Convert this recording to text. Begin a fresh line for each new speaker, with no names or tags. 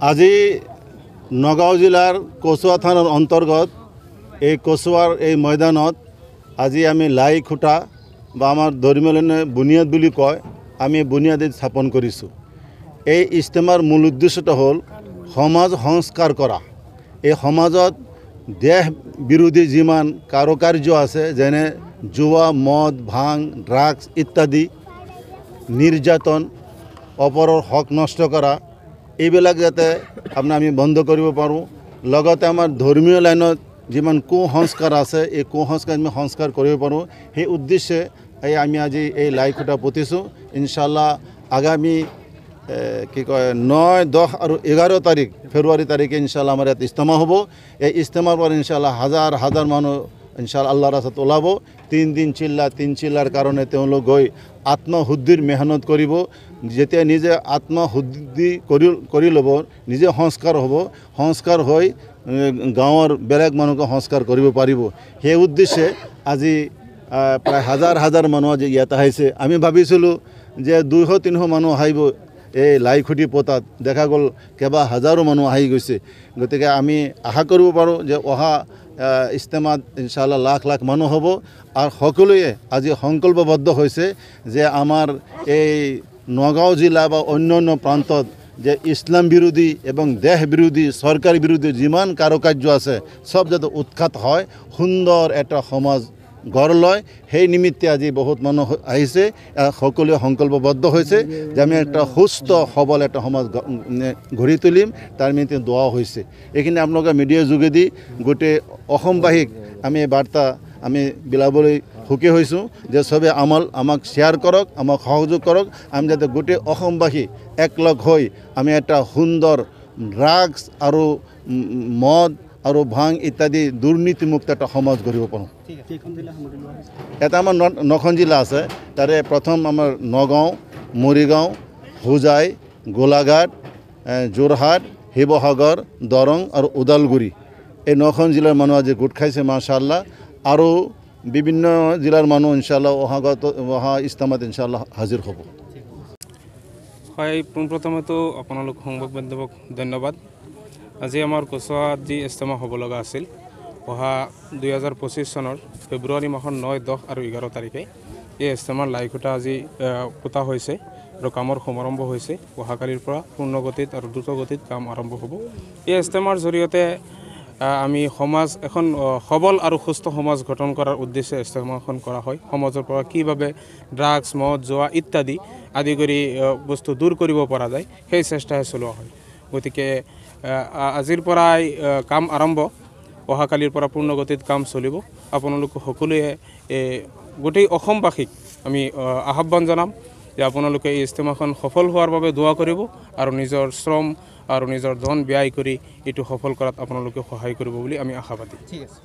আজি নগাঁও জিলাৰ কচুৱা থানাৰ অন্তৰ্গত এই কচুৱাৰ এই ময়দানত আজি আমি লাই খুঁটা বা আমাৰ ধৰ্মীয় বুনিয়াদ বুলি কয় আমি বুনিয়াদ স্থাপন কৰিছোঁ। এই ইজতেমাৰ মূল উদ্দেশ্যটো হ'ল সমাজ সংস্কাৰ কৰা। এই সমাজত দেশ বিৰোধী যিমান কাৰুকাৰ্য আছে যেনে জুৱা, মদ, ভাং, ড্ৰাগছ ইত্যাদি, নিৰ্যাতন, অপৰৰ হক নষ্ট কৰা, এইবিলাক যাতে আমি বন্ধ কৰিব পাৰোঁ। লগতে আমাৰ ধৰ্মীয় লাইনত যিমান কুসংস্কাৰ আছে এই কুসংস্কাৰ আমি সংস্কাৰ কৰিব পাৰোঁ। সেই উদ্দেশ্যে আমি আজি এই লাই খুঁটা পুতিছোঁ। ইনশাল্লাহ আগামী 9, 10 আৰু 11 তাৰিখ ফেব্ৰুৱাৰী তাৰিখে ইনশাল্লাহ আমাৰ ইয়াত ইজতেমা হ'ব। এই ইজতেমাৰ পৰা ইনশাল্লাহ হাজাৰ হাজাৰ মানুহ ইনশাল্লাহ আল্লাহৰ ৰাস্তাত ওলাব। 3 দিন তিন চিল্লাৰ কাৰণে তেওঁলোক গৈ আত্মশুদ্ধিৰ মেহনত কৰিব। যেতিয়া নিজে আত্মশুদ্ধি কৰি ল'ব, নিজে সংস্কাৰ হ'ব, সংস্কাৰ হৈ গাঁৱৰ বেলেগ মানুহকে সংস্কাৰ কৰিব পাৰিব। সেই উদ্দেশ্যে আজি প্ৰায় হাজাৰ হাজাৰ মানুহ আজি ইয়াত আহিছে। আমি ভাবিছিলোঁ যে 200-300 মানুহ আহিব এই লাই খুঁটি পতাত, দেখা গ'ল কেইবা হাজাৰো মানুহ আহি গৈছে। গতিকে আমি আশা কৰিব পাৰোঁ যে অহা ইজতেমাত ইনশাল্লাহ লাখ লাখ মানুহ হ'ব। আৰু সকলোৱে আজি সংকল্পবদ্ধ হৈছে যে আমাৰ এই নগাঁও জিলা বা অন্যান্য প্ৰান্তত যে ইছলাম বিৰোধী এবং দেশ বিৰোধী চৰকাৰ বিৰোধী যিমান কাৰুকাৰ্য আছে সব যাতে উৎখাত হয়, সুন্দৰ এটা সমাজ গঢ় লয়। সেই নিমিত্তে আজি বহুত মানুহ আহিছে, সকলোৱে সংকল্পবদ্ধ হৈছে যে আমি একটা সুস্থ সবল এটা সমাজ গঢ়ি তুলিম। তাৰ নিমিত্তে দোৱা হৈছে। এইখিনি আপোনালোকে মিডিয়াৰ যোগেদি গোটেই অসমবাসীক আমি বাৰ্তা আমি বিলাবলৈ সুখী হৈছোঁ যে চবে আমাক শ্বেয়াৰ কৰক, আমাক সহযোগ কৰক। আমি যাতে গোটেই অসমবাসী একলগ হৈ আমি এটা সুন্দৰ ড্ৰাগছ আৰু মদ আৰু ভাং ইত্যাদি দুৰ্নীতিমুক্ত এটা সমাজ গঢ়িব পাৰোঁ। এটা আমাৰ 9খন জিলা আছে। তাৰে প্ৰথম আমাৰ নগাঁও, মৰিগাঁও, হোজাই, গোলাঘাট, যোৰহাট, শিৱসাগৰ, দৰং আৰু ওদালগুৰি, এই 9খন জিলাৰ মানুহ আজি গোট খাইছে মাশাআল্লাহ। আৰু বিভিন্ন জিলাৰ মানুহ ইনশাআল্লাহ অহা ইজতেমাত ইনশাআল্লাহ হাজিৰ হ'ব।
হয়, পোনপ্ৰথমেতো আপোনালোক সংবাদ মাধ্যমক ধন্যবাদ। আজি আমাৰ কচুৱাত যি ইজতেমা হ'ব লগা আছিল অহা 2025 চনৰ ফেব্ৰুৱাৰী মাহৰ 9, 10 আৰু 11 তাৰিখে এই ইজতেমাৰ লাই খুঁটা আজি পোতা হৈছে আৰু কামৰ শুভাৰম্ভ হৈছে। অহাকালিৰ পৰা পূৰ্ণগতিত আৰু দ্ৰুতগতিত কাম আৰম্ভ হ'ব। এই ইজতেমাৰ জৰিয়তে আমি এখন সবল আৰু সুস্থ সমাজ গঠন কৰাৰ উদ্দেশ্যে ইজতেমাখন কৰা হয়। সমাজৰ পৰা কিভাৱে ড্ৰাগছ, মদ, জুৱা ইত্যাদি আদি কৰি বস্তু দূৰ কৰিব পৰা যায় সেই চেষ্টাহে চলোৱা হয়। গতিকে আজিৰ পৰাই কাম আৰম্ভ, অহাকালিৰ পৰা পূৰ্ণগতিত কাম চলিব। আপোনালোক সকলোৱে গোটেই অসমবাসীক আমি আহ্বান জনাম যে আপোনালোকে এই ইজতেমাখন সফল হোৱাৰ বাবে দোৱা কৰিব আৰু নিজৰ শ্ৰম আৰু নিজৰ ধন ব্যয় কৰি এইটো সফল কৰাত আপোনালোকে সহায় কৰিব বুলি আমি আশাবাদী। ঠিক আছে।